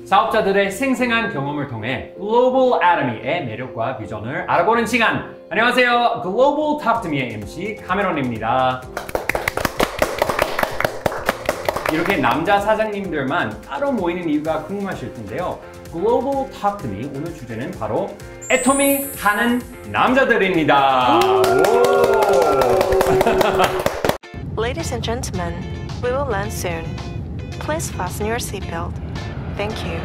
사업자들의 생생한 경험을 통해 글로벌 아토미의 매력과 비전을 알아보는 시간. 안녕하세요. 글로벌 톡 투 미의 MC 카메론입니다. 이렇게 남자 사장님들만 따로 모이는 이유가 궁금하실 텐데요. 글로벌 톡 투 미 오늘 주제는 바로 애토미 하는 남자들입니다. Ladies and gentlemen, we will land soon. Please fasten your seatbelt. Thank you.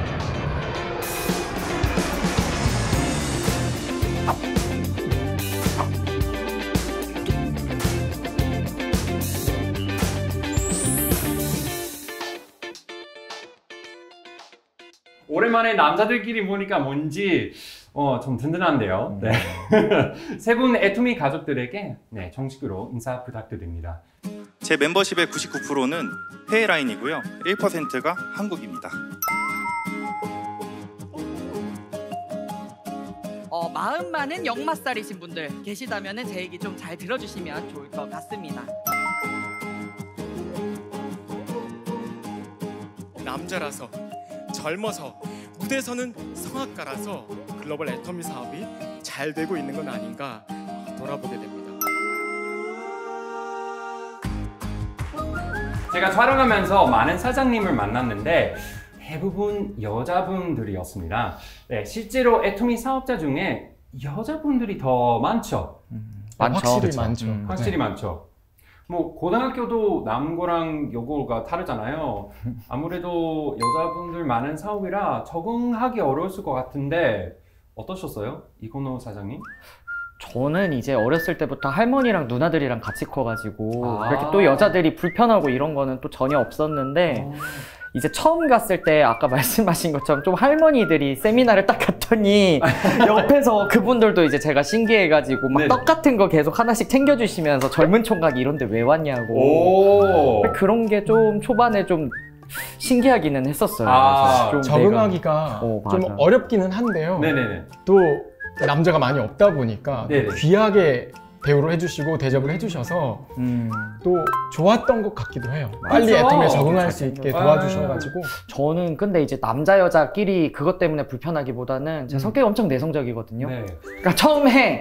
오랜만에 남자들끼리 보니까 뭔지 좀 든든한데요. 네. 세 분 애토미 가족들에게 정식으로 인사 부탁드립니다. 제 멤버십의 99%는 해외 라인이고요. 1%가 한국입니다. 마음 많은 역마살이신 분들 계시다면 제 얘기 좀 잘 들어주시면 좋을 것 같습니다. 남자라서 젊어서 무대에서는 성악가라서 글로벌 애토미 사업이 잘 되고 있는 건 아닌가 돌아보게 됩니다. 제가 촬영하면서 많은 사장님을 만났는데 대부분 여자분들이었습니다. 네, 실제로 애토미 사업자 중에 여자분들이 더 많죠? 확실히 많죠. 확실히 많죠. 뭐 고등학교도 남고랑 여고가 다르잖아요. 아무래도 여자분들 많은 사업이라 적응하기 어려웠을 것 같은데 어떠셨어요? 이건호 사장님? 저는 이제 어렸을 때부터 할머니랑 누나들이랑 같이 커가지고 그렇게 또 여자들이 불편하고 이런 거는 또 전혀 없었는데 이제 처음 갔을 때 아까 말씀하신 것처럼 좀 할머니들이 세미나를 딱 갔더니 옆에서 그분들도 이제 제가 신기해가지고 막 떡 같은 거 계속 하나씩 챙겨주시면서 젊은 총각 이런 데 왜 왔냐고 그런 게 좀 초반에 좀 신기하기는 했었어요. 좀 적응하기가 좀 어렵기는 한데요. 네네네. 또 남자가 많이 없다 보니까 네네. 귀하게 대우를 해주시고 대접을 해주셔서 또 좋았던 것 같기도 해요. 빨리 그렇죠. 애토미에 적응할 수 있게 도와주셔가지고. 저는 근데 이제 남자 여자끼리 그것 때문에 불편하기보다는 제 성격이 엄청 내성적이거든요. 네. 그러니까 처음에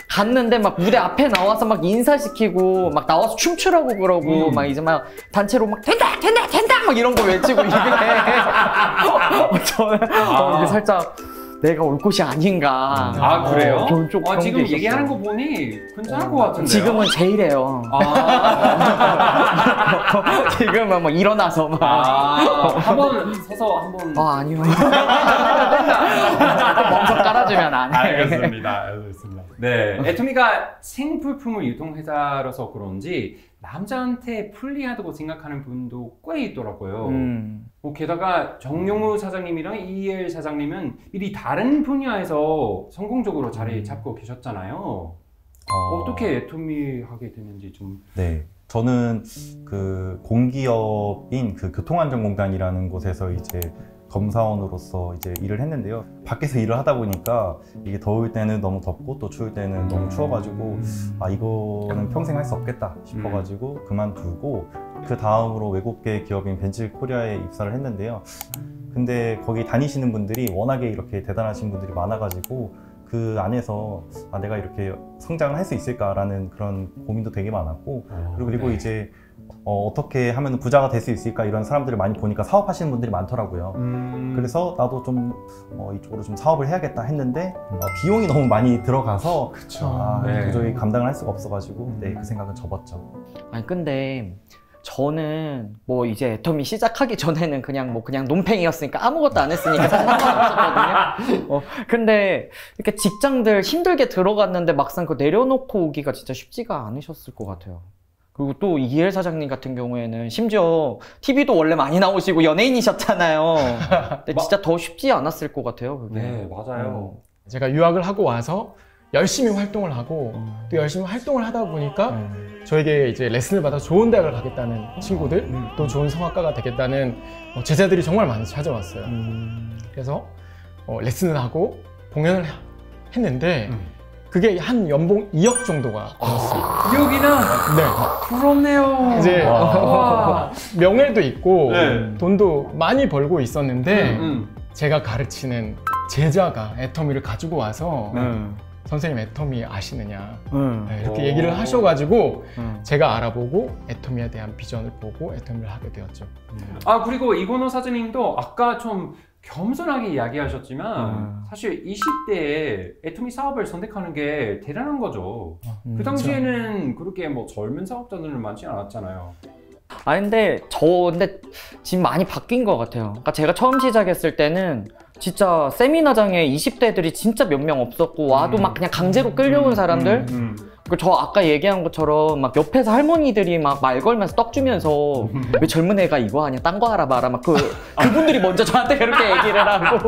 갔는데 막 무대 앞에 나와서 막 인사시키고 막 나와서 춤추라고 그러고 막 이제 막 단체로 막 된다 된다 된다 막 이런 거 외치고 이게 저는 이게 살짝 내가 올 곳이 아닌가. 아 그래요? 좀 지금 얘기하는 거 보니 괜찮을 것 같은데요? 지금은 제일해요. 지금은 막 일어나서 막 한번 서서 한번 아니요. 멍석 깔아주면 안 해. 알겠습니다. 네, 애토미가 생필품을 유통회사라서 그런지 남자한테 불리하다고 생각하는 분도 꽤 있더라고요. 게다가 정용우 사장님이랑 이엘 사장님은 미리 다른 분야에서 성공적으로 자리 잡고 계셨잖아요. 어떻게 애토미 하게 됐는지 좀. 네, 저는 그 공기업인 그 교통안전공단이라는 곳에서 이제 검사원으로서 이제 일을 했는데요. 밖에서 일을 하다 보니까 이게 더울 때는 너무 덥고 또 추울 때는 너무 추워가지고 이거는 평생 할 수 없겠다 싶어가지고 그만두고 그 다음으로 외국계 기업인 벤츠코리아에 입사를 했는데요. 근데 거기 다니시는 분들이 워낙에 이렇게 대단하신 분들이 많아가지고 그 안에서 내가 이렇게 성장을 할 수 있을까라는 그런 고민도 되게 많았고 그리고 이제 어떻게 하면 부자가 될 수 있을까 이런 사람들을 많이 보니까 사업하시는 분들이 많더라고요. 그래서 나도 좀 이쪽으로 좀 사업을 해야겠다 했는데 비용이 너무 많이 들어가서 도저히 감당을 할 수가 없어가지고 그 생각은 접었죠. 아니 근데 저는 뭐 이제 애토미 시작하기 전에는 그냥 논팽이였으니까 아무것도 안 했으니까 상관없었거든요. 근데 이렇게 직장들 힘들게 들어갔는데 막상 그 내려놓고 오기가 진짜 쉽지가 않으셨을 것 같아요. 그리고 또 이엘 사장님 같은 경우에는 심지어 TV도 원래 많이 나오시고 연예인이셨잖아요. 근데 진짜 더 쉽지 않았을 것 같아요. 그게. 네, 맞아요. 제가 유학을 하고 와서 열심히 활동을 하고 또 열심히 활동을 하다 보니까 저에게 이제 레슨을 받아 좋은 대학을 가겠다는 친구들 또 좋은 성악가가 되겠다는 제자들이 정말 많이 찾아왔어요. 그래서 레슨을 하고 공연을 했는데 그게 한 연봉 2억 정도가 들었어요. 여기는 네. 부럽네요. 이제 와. 명예도 있고 네. 돈도 많이 벌고 있었는데 제가 가르치는 제자가 애터미를 가지고 와서 선생님 애터미 아시느냐 네, 이렇게 얘기를 하셔가지고 제가 알아보고 애터미에 대한 비전을 보고 애터미를 하게 되었죠. 아, 그리고 이건호 사장님도 아까 좀 겸손하게 이야기하셨지만 사실 20대에 애터미 사업을 선택하는 게 대단한 거죠. 그 당시에는 그렇게 뭐 젊은 사업자들은 많지 않았잖아요. 아 근데 지금 많이 바뀐 것 같아요. 그러니까 제가 처음 시작했을 때는 진짜 세미나장에 20대들이 진짜 몇 명 없었고 와도 막 그냥 강제로 끌려온 사람들. 그리고 저 아까 얘기한 것처럼 막 옆에서 할머니들이 막 말 걸면서 떡 주면서 왜 젊은 애가 이거 하냐 딴 거 알아봐라 막 그분들이 먼저 저한테 그렇게 얘기를 하고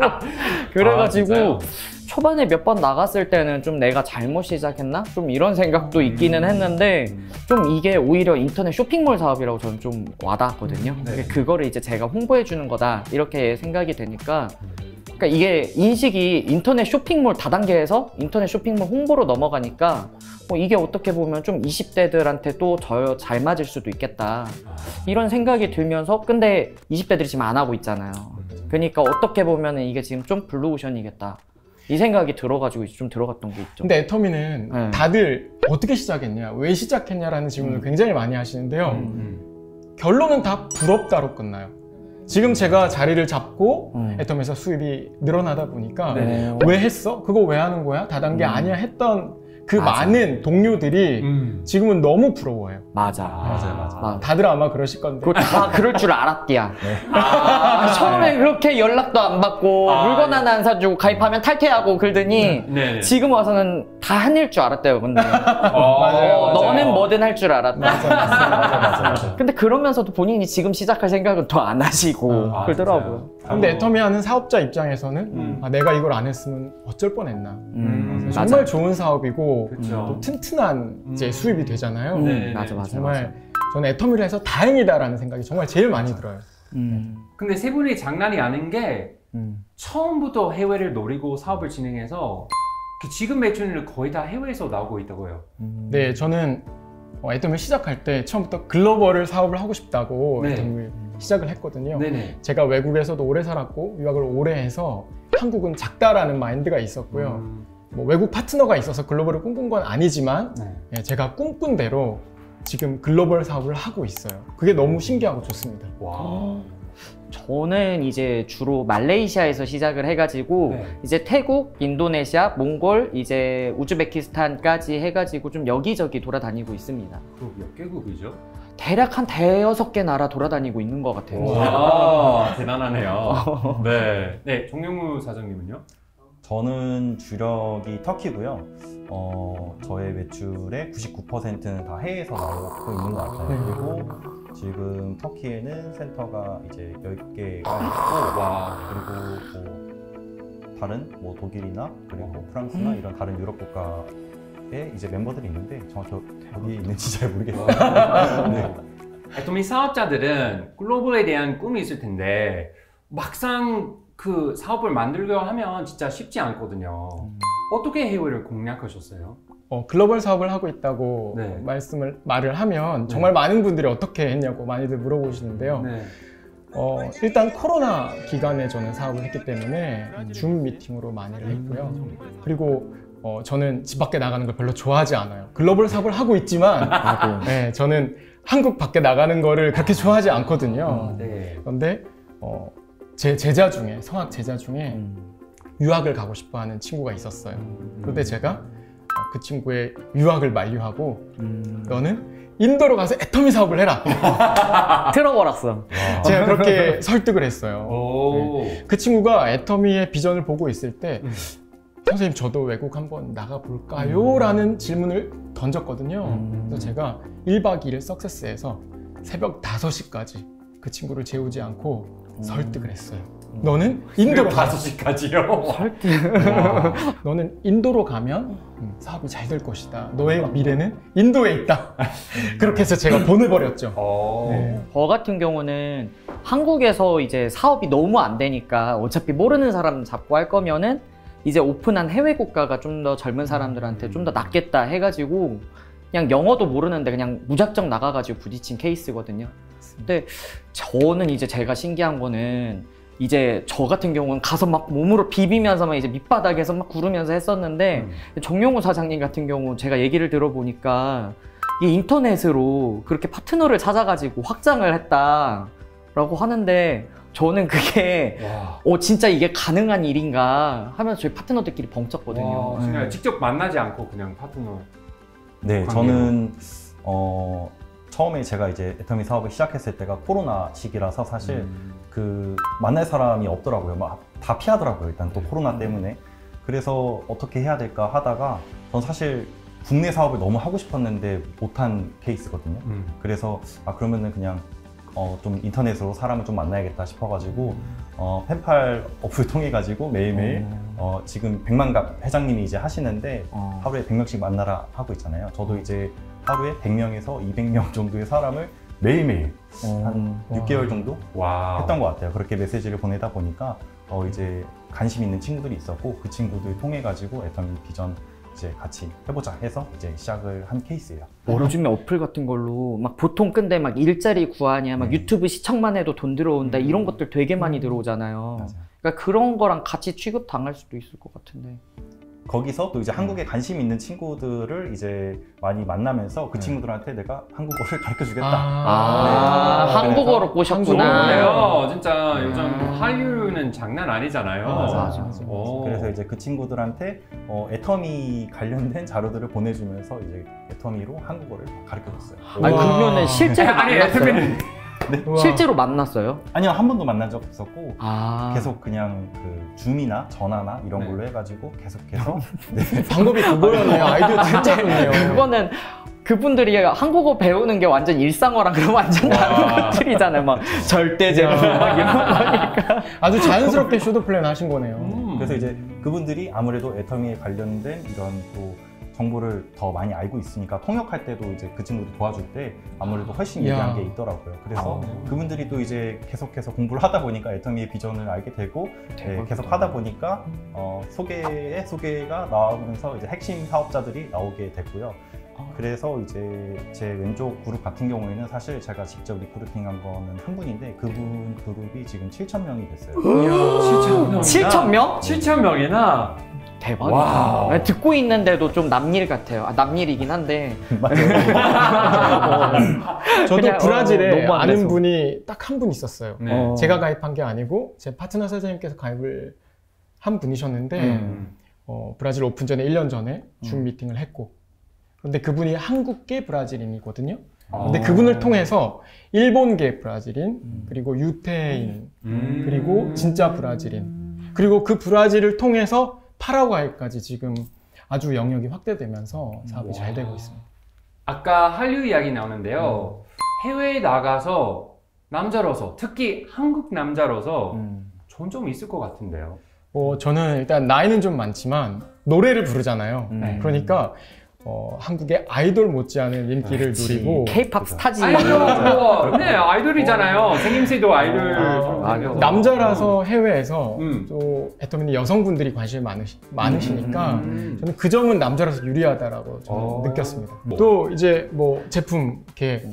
그래가지고 초반에 몇 번 나갔을 때는 좀 내가 잘못 시작했나? 좀 이런 생각도 있기는 했는데 좀 이게 오히려 인터넷 쇼핑몰 사업이라고 저는 좀 와닿았거든요. 그거를 이제 제가 홍보해 주는 거다 이렇게 생각이 되니까 그러니까 이게 인식이 인터넷 쇼핑몰 다단계에서 인터넷 쇼핑몰 홍보로 넘어가니까 이게 어떻게 보면 좀 20대들한테 또 잘 맞을 수도 있겠다 이런 생각이 들면서 근데 20대들이 지금 안 하고 있잖아요. 그러니까 어떻게 보면 이게 지금 좀 블루오션이겠다 이 생각이 들어가지고 좀 들어갔던 게 있죠. 근데 애터미는 다들 어떻게 시작했냐, 왜 시작했냐라는 질문을 굉장히 많이 하시는데요. 결론은 다 부럽다로 끝나요. 지금 제가 자리를 잡고 애터미에서 수입이 늘어나다 보니까 왜 했어? 그거 왜 하는 거야? 다단계 아니야 했던 그 많은 동료들이 지금은 너무 부러워요. 맞아. 다들 아마 그러실 건데. 그거 다 그럴 줄 알았디야. 처음에 그렇게 연락도 안 받고 물건 하나 안 사주고 가입하면 탈퇴하고 그러더니 지금 와서는 다 한일 줄 알았대요. 근데 맞아요. 너는 뭐든 할 줄 알았다. 맞아. 근데 그러면서도 본인이 지금 시작할 생각은 더 안 하시고 그러더라고요. 근데 애터미 하는 사업자 입장에서는 내가 이걸 안 했으면 어쩔 뻔했나. 정말 좋은 사업이고 또 튼튼한 이제 수입이 되잖아요. 맞아. 정말 저는 애터미를 해서 다행이다라는 생각이 정말 제일 많이 들어요. 근데 세 분이 장난이 아닌 게 처음부터 해외를 노리고 사업을 진행해서 지금 매출은 거의 다 해외에서 나오고 있다고요. 네, 저는 애터미 시작할 때 처음부터 글로벌을 사업을 하고 싶다고 애터미를 시작을 했거든요. 제가 외국에서도 오래 살았고 유학을 오래 해서 한국은 작다라는 마인드가 있었고요. 뭐 외국 파트너가 있어서 글로벌을 꿈꾼 건 아니지만 제가 꿈꾼 대로 지금 글로벌 사업을 하고 있어요. 그게 너무 신기하고 좋습니다. 와. 저는 이제 주로 말레이시아에서 시작을 해가지고 이제 태국, 인도네시아, 몽골, 이제 우즈베키스탄까지 해가지고 좀 여기저기 돌아다니고 있습니다. 그럼 몇 개국이죠? 대략 한 5-6개 나라 돌아다니고 있는 것 같아요. 와, 대단하네요. 네, 정영무 사장님은요? 저는 주력이 터키고요. 저의 매출의 99%는 다 해외에서 나오고 있는 것 같아요. 그리고 지금 터키에는 센터가 이제 10개가 있고, 그리고 뭐 다른 뭐 독일이나 그리고 프랑스나 이런 다른 유럽 국가에 이제 멤버들이 있는데 정확히 어디에 있는지 잘 모르겠어요. 애터미 사업자들은 글로벌에 대한 꿈이 있을 텐데 막상 그 사업을 만들려고 하면 진짜 쉽지 않거든요. 어떻게 해외를 공략하셨어요? 글로벌 사업을 하고 있다고 말을 하면 정말 많은 분들이 어떻게 했냐고 많이들 물어보시는데요. 일단 코로나 기간에 저는 사업을 했기 때문에 줌 미팅으로 많이를 했고요. 그리고 저는 집 밖에 나가는 걸 별로 좋아하지 않아요. 글로벌 사업을 하고 있지만 저는 한국 밖에 나가는 거를 그렇게 좋아하지 않거든요. 그런데 제 제자 중에, 성악 제자 중에 유학을 가고 싶어 하는 친구가 있었어요. 그런데 제가 그 친구의 유학을 만류하고 너는 인도로 가서 애터미 사업을 해라. 틀어버렸어. 제가 그렇게 설득을 했어요. 그 친구가 애터미의 비전을 보고 있을 때 선생님 저도 외국 한번 나가볼까요? 라는 질문을 던졌거든요. 그래서 제가 1박 2일 석세스에서 새벽 5시까지 그 친구를 재우지 않고 설득을 했어요. 너는 인도로 가. 5시까지요? 설득. 너는 인도로 가면 사업이 잘 될 것이다. 너의 미래는 인도에 있다. 그렇게 해서 제가 보내버렸죠. 저 같은 경우는 한국에서 이제 사업이 너무 안 되니까 어차피 모르는 사람 잡고 할 거면은 이제 오픈한 해외 국가가 좀 더 젊은 사람들한테 좀 더 낫겠다 해가지고 그냥 영어도 모르는데 그냥 무작정 나가가지고 부딪힌 케이스거든요. 근데 저는 이제 제가 신기한 거는 이제 저 같은 경우는 가서 막 몸으로 비비면서 막 이제 밑바닥에서 막 구르면서 했었는데 정용우 사장님 같은 경우 제가 얘기를 들어보니까 이게 인터넷으로 그렇게 파트너를 찾아가지고 확장을 했다라고 하는데 저는 그게 진짜 이게 가능한 일인가 하면서 저희 파트너들끼리 벙쪘거든요. 그냥 직접 만나지 않고 그냥 파트너. 네, 관계로. 저는 처음에 제가 이제 애터미 사업을 시작했을 때가 코로나 시기라서 사실 그 만날 사람이 없더라고요. 막 다 피하더라고요. 일단 또 코로나 때문에. 그래서 어떻게 해야 될까 하다가 전 사실 국내 사업을 너무 하고 싶었는데 못한 케이스거든요. 그래서 그러면은 그냥 좀 인터넷으로 사람을 좀 만나야겠다 싶어가지고 펜팔 어플 통해 가지고 매일매일 지금 100만갑 회장님이 이제 하시는데 하루에 100명씩 만나라 하고 있잖아요. 저도 이제 하루에 100명에서 200명 정도의 사람을 매일매일 한 6개월 정도 했던 것 같아요. 그렇게 메시지를 보내다 보니까 이제 관심 있는 친구들이 있었고 그 친구들 통해 가지고 애터미 비전 이제 같이 해보자 해서 이제 시작을 한 케이스예요. 요즘에 어플 같은 걸로 막 보통 근데 막 일자리 구하냐, 막 유튜브 시청만 해도 돈 들어온다 이런 것들 되게 많이 들어오잖아요. 맞아요. 그러니까 그런 거랑 같이 취급 당할 수도 있을 것 같은데. 거기서 또 이제 한국에 관심 있는 친구들을 이제 많이 만나면서 그 친구들한테 내가 한국어를 가르쳐 주겠다. 한국어로 꼬셨구나. 그래요. 진짜 요즘 한류는 장난 아니잖아요. 맞아. 그래서 이제 그 친구들한테 애터미 관련된 자료들을 보내주면서 이제 애터미로 한국어를 가르쳐 줬어요. 그러면은 실제로 애터미는 네? 실제로 만났어요? 아니요, 한 번도 만난 적 없었고 계속 그냥 그 줌이나 전화나 이런 걸로 해가지고 계속해서 방법이 그거였네요. 아이디어 진짜 좋네요. 그거는 그분들이 한국어 배우는 게 완전 일상어랑 그런 완전 다른 것들이잖아요. 막 절대제로 막 이런 거니까 아주 자연스럽게 쇼도 플랜 하신 거네요. 그래서 이제 그분들이 아무래도 애터미에 관련된 이런 또 정보를 더 많이 알고 있으니까 통역할 때도 이제 그 친구들 도와줄 때 아무래도 훨씬 유리한 게 있더라고요. 그래서 그분들이 또 이제 계속해서 공부를 하다 보니까 애터미의 비전을 알게 되고 계속 하다 보니까 소개가 나오면서 이제 핵심 사업자들이 나오게 됐고요. 그래서 이제 제 왼쪽 그룹 같은 경우에는 사실 제가 직접 리크루팅한 거는 한 분인데 그분 그룹이 지금 7,000명이 됐어요. 7,000명? 7,000명이나? 대박이다. 듣고 있는데도 좀 남일 같아요. 남일이긴 한데. 저도 브라질에 너무 안 아는 돼서. 분이 딱 한 분 있었어요. 네. 제가 가입한 게 아니고 제 파트너 사장님께서 가입을 한 분이셨는데 브라질 오픈 전에 1년 전에 줌 미팅을 했고 근데 그분이 한국계 브라질인이거든요. 근데 그분을 통해서 일본계 브라질인 그리고 유태인 그리고 진짜 브라질인 그리고 그 브라질을 통해서 파라과이까지 지금 아주 영역이 확대되면서 사업이 잘 되고 있습니다. 아까 한류 이야기 나오는데요. 해외에 나가서 남자로서 특히 한국 남자로서 좀 있을 것 같은데요. 저는 일단 나이는 좀 많지만 노래를 부르잖아요. 그러니까 한국의 아이돌 못지않은 인기를 누리고 K-팝 스타지. 아이돌이잖아요. 생김새도 아이돌. 남자라서 해외에서 또 애터미는 여성분들이 관심이 많으시니까 저는 그 점은 남자라서 유리하다라고 저는 느꼈습니다. 또 이제 뭐 제품 이렇게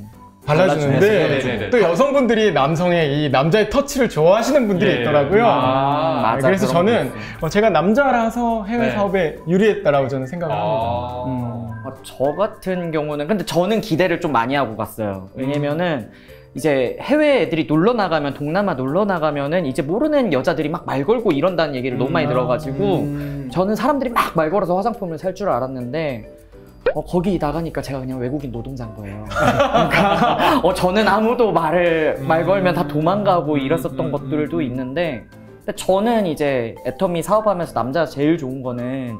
발라주는데 또 여성분들이 남성의 이 남자의 터치를 좋아하시는 분들이 있더라고요. 맞아, 그래서 저는 제가 남자라서 해외 사업에 유리했다라고 저는 생각을 합니다. 저 같은 경우는 근데 저는 기대를 좀 많이 하고 갔어요. 왜냐면은 이제 해외 애들이 놀러 나가면 동남아 놀러 나가면은 이제 모르는 여자들이 막 말 걸고 이런다는 얘기를 너무 많이 들어가지고 저는 사람들이 막 말 걸어서 화장품을 살 줄 알았는데 거기 나가니까 제가 그냥 외국인 노동자인 거예요. 그러니까 저는 아무도 말 걸면 다 도망가고 이랬었던 것들도 있는데 근데 저는 이제 애터미 사업하면서 남자가 제일 좋은 거는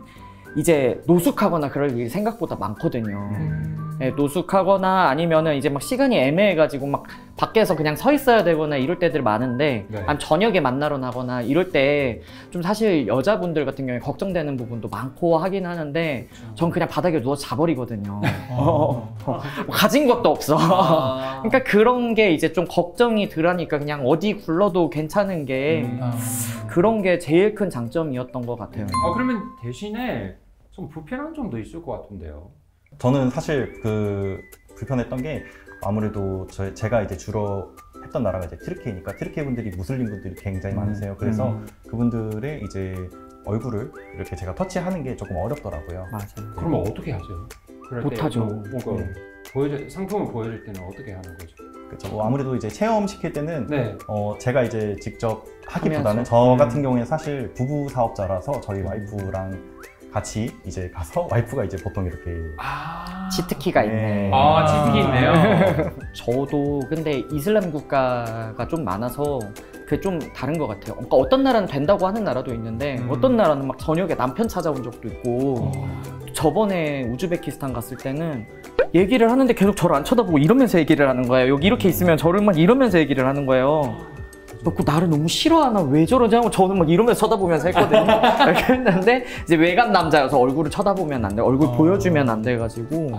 이제 노숙하거나 그럴 일이 생각보다 많거든요. 예, 노숙하거나 아니면은 이제 막 시간이 애매해가지고 막 밖에서 그냥 서 있어야 되거나 이럴 때들 많은데 네. 아니면 저녁에 만나러 나거나 이럴 때 좀 사실 여자분들 같은 경우에 걱정되는 부분도 많고 하긴 하는데 전 그냥 바닥에 누워 자버리거든요. 가진 것도 없어. 그러니까 그런 게 이제 좀 걱정이 덜하니까 그냥 어디 굴러도 괜찮은 게 그런 게 제일 큰 장점이었던 것 같아요. 그러면 대신에 좀 불편한 점도 있을 것 같은데요. 저는 사실 그 불편했던 게 아무래도 제가 이제 주로 했던 나라가 이제 튀르키예니까 튀르키예 분들이 무슬림 분들이 굉장히 많으세요. 그래서 그분들의 이제 얼굴을 이렇게 제가 터치하는 게 조금 어렵더라고요. 맞아요. 그러면 어떻게 하세요? 그럴 때 못하죠. 뭔가 상품을 보여줄 때는 어떻게 하는 거죠? 그렇죠. 뭐 아무래도 이제 체험 시킬 때는 네. 제가 이제 직접 하기보다는 하면서. 저 같은 경우에는 사실 부부 사업자라서 저희 와이프랑 같이 이제 가서 와이프가 이제 보통 이렇게 치트키가 있네. 치트키 있네요. 저도 근데 이슬람 국가가 좀 많아서 그게 좀 다른 것 같아요. 그러니까 어떤 나라는 된다고 하는 나라도 있는데 어떤 나라는 막 저녁에 남편 찾아온 적도 있고 저번에 우즈베키스탄 갔을 때는 얘기를 하는데 계속 저를 안 쳐다보고 이러면서 얘기를 하는 거예요. 여기 이렇게 있으면 저를 막 이러면서 얘기를 하는 거예요. 그 나를 너무 싫어하나 왜 저러지 하고 저는 막 이러면서 쳐다보면서 했거든요. 이렇게 했는데 이제 외간 남자여서 얼굴을 쳐다보면 안 돼. 얼굴 보여주면 안 돼가지고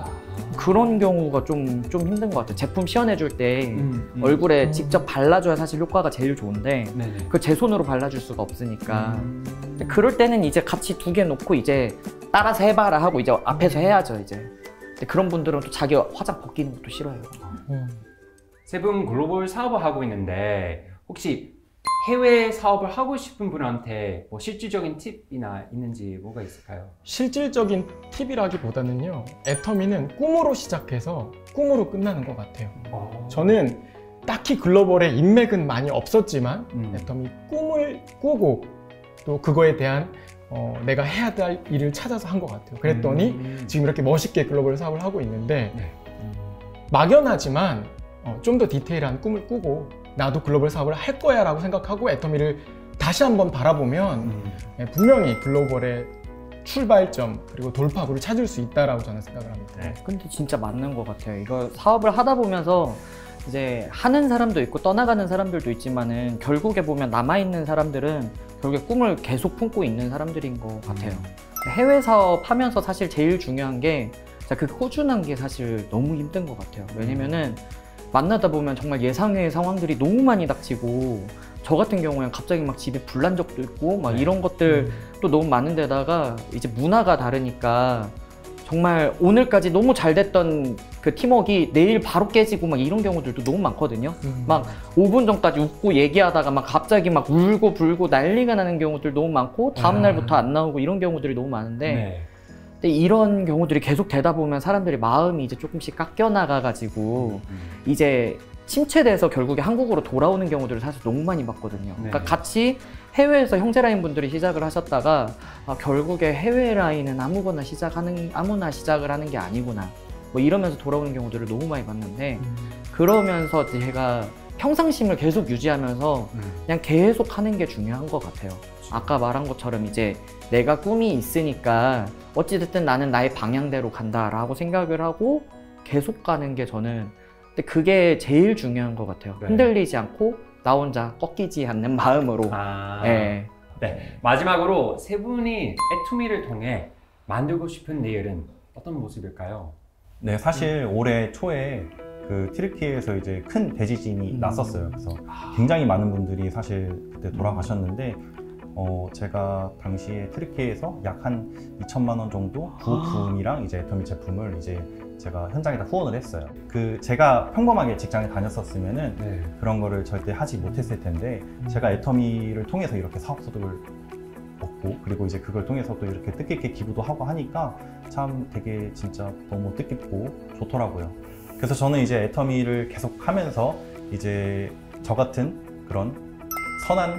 그런 경우가 좀 힘든 것 같아요. 제품 시연해줄 때 얼굴에 직접 발라줘야 사실 효과가 제일 좋은데 그걸 제 손으로 발라줄 수가 없으니까 그럴 때는 이제 같이 두 개 놓고 이제 따라서 해봐라 하고 이제 앞에서 해야죠 이제. 근데 그런 분들은 또 자기 화장 벗기는 것도 싫어해요. 세 분 글로벌 사업을 하고 있는데 혹시 해외 사업을 하고 싶은 분한테 뭐 실질적인 팁이나 있는지 뭐가 있을까요? 실질적인 팁이라기보다는요, 애터미는 꿈으로 시작해서 꿈으로 끝나는 것 같아요. 저는 딱히 글로벌에 인맥은 많이 없었지만 애터미 꿈을 꾸고 또 그거에 대한 내가 해야 될 일을 찾아서 한 것 같아요. 그랬더니 지금 이렇게 멋있게 글로벌 사업을 하고 있는데 막연하지만 좀 더 디테일한 꿈을 꾸고 나도 글로벌 사업을 할 거야 라고 생각하고 애터미를 다시 한번 바라보면 분명히 글로벌의 출발점 그리고 돌파구를 찾을 수 있다라고 저는 생각을 합니다. 근데 진짜 맞는 것 같아요. 이거 사업을 하다 보면서 이제 하는 사람도 있고 떠나가는 사람들도 있지만은 결국에 보면 남아있는 사람들은 결국에 꿈을 계속 품고 있는 사람들인 것 같아요. 해외 사업 하면서 사실 제일 중요한 게 그 꾸준한 게 사실 너무 힘든 것 같아요. 왜냐면은 만나다 보면 정말 예상외의 상황들이 너무 많이 닥치고 저 같은 경우에는 갑자기 막 집에 불 난 적도 있고 막 이런 것들 또 너무 많은 데다가 이제 문화가 다르니까 정말 오늘까지 너무 잘 됐던 그 팀워크가 내일 바로 깨지고 막 이런 경우들도 너무 많거든요. 막 5분 전까지 웃고 얘기하다가 막 갑자기 막 울고 불고 난리가 나는 경우들 너무 많고 다음 날부터 안 나오고 이런 경우들이 너무 많은데 근데 이런 경우들이 계속 되다 보면 사람들이 마음이 이제 조금씩 깎여 나가가지고 이제 침체돼서 결국에 한국으로 돌아오는 경우들을 사실 너무 많이 봤거든요. 그러니까 같이 해외에서 형제 라인 분들이 시작을 하셨다가 결국에 해외 라인은 아무나 시작을 하는 게 아니구나 뭐 이러면서 돌아오는 경우들을 너무 많이 봤는데 그러면서 제가 평상심을 계속 유지하면서 그냥 계속 하는 게 중요한 것 같아요. 아까 말한 것처럼 이제 내가 꿈이 있으니까 어찌됐든 나는 나의 방향대로 간다라고 생각을 하고 계속 가는 게 저는 근데 그게 제일 중요한 것 같아요. 흔들리지 않고 나 혼자 꺾이지 않는 마음으로. 네. 마지막으로 세 분이 애투미를 통해 만들고 싶은 내일은 어떤 모습일까요? 네, 사실 올해 초에 그 튀르키예에서 이제 큰 대지진이 났었어요. 그래서 굉장히 많은 분들이 사실 그때 돌아가셨는데 제가 당시에 튀르키예에서 약 한 2천만 원 정도 부품이랑 이제 애터미 제품을 이제 제가 현장에다 후원을 했어요. 제가 평범하게 직장에 다녔었으면은 그런 거를 절대 하지 못했을 텐데 제가 애터미를 통해서 이렇게 사업 소득을 얻고 그리고 이제 그걸 통해서 또 이렇게 뜻깊게 기부도 하고 하니까 참 되게 진짜 너무 뜻깊고 좋더라고요. 그래서 저는 이제 애터미를 계속 하면서 이제 저 같은 그런 선한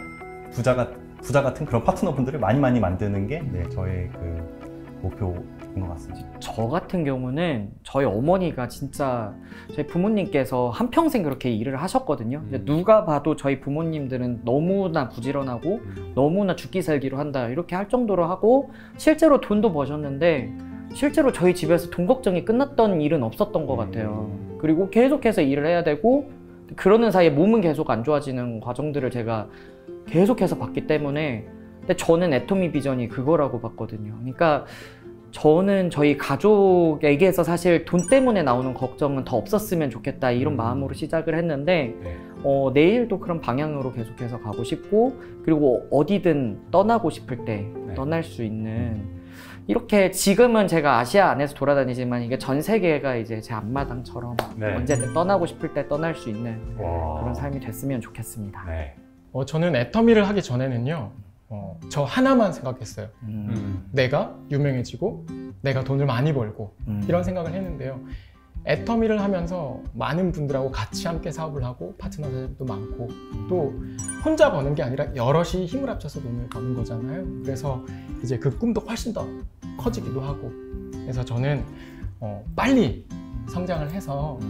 부자 같은 그런 파트너분들을 많이 만드는 게 저의 그 목표인 것 같습니다. 저 같은 경우는 저희 어머니가 진짜 저희 부모님께서 한평생 그렇게 일을 하셨거든요. 누가 봐도 저희 부모님들은 너무나 부지런하고 너무나 죽기 살기로 한다 이렇게 할 정도로 하고 실제로 돈도 버셨는데 실제로 저희 집에서 돈 걱정이 끝났던 일은 없었던 것 같아요. 그리고 계속해서 일을 해야 되고 그러는 사이에 몸은 계속 안 좋아지는 과정들을 제가 계속해서 봤기 때문에 근데 저는 애토미 비전이 그거라고 봤거든요. 그러니까 저는 저희 가족에게서 사실 돈 때문에 나오는 걱정은 더 없었으면 좋겠다 이런 마음으로 시작을 했는데 내일도 그런 방향으로 계속해서 가고 싶고 그리고 어디든 떠나고 싶을 때 떠날 수 있는 이렇게 지금은 제가 아시아 안에서 돌아다니지만 이게 전 세계가 이제 제 앞마당처럼 언제든 떠나고 싶을 때 떠날 수 있는 그런 삶이 됐으면 좋겠습니다. 저는 애터미를 하기 전에는요 저 하나만 생각했어요. 내가 유명해지고 내가 돈을 많이 벌고 이런 생각을 했는데요. 애터미를 하면서 많은 분들하고 같이 함께 사업을 하고 파트너들도 많고 또 혼자 버는 게 아니라 여럿이 힘을 합쳐서 돈을 버는 거잖아요. 그래서 이제 그 꿈도 훨씬 더 커지기도 하고 그래서 저는 빨리 성장을 해서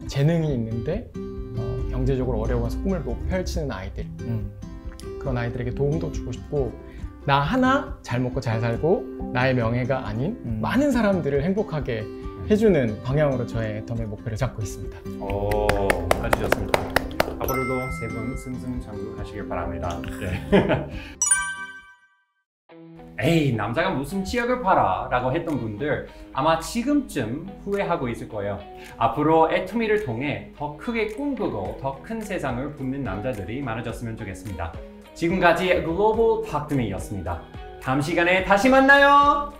재능이 있는데 경제적으로 어려워서 꿈을 못 펼치는 아이들 그런 아이들에게 도움도 주고 싶고 나 하나 잘 먹고 잘 살고 나의 명예가 아닌 많은 사람들을 행복하게 해주는 방향으로 저의 애터미의 목표를 잡고 있습니다. 아주 좋습니다. 앞으로도 세 분 승승장구하시길 바랍니다. 에이 남자가 무슨 치약을 팔아 라고 했던 분들 아마 지금쯤 후회하고 있을 거예요. 앞으로 애터미를 통해 더 크게 꿈꾸고 더 큰 세상을 품는 남자들이 많아졌으면 좋겠습니다. 지금까지 글로벌 팍드미였습니다. 다음 시간에 다시 만나요.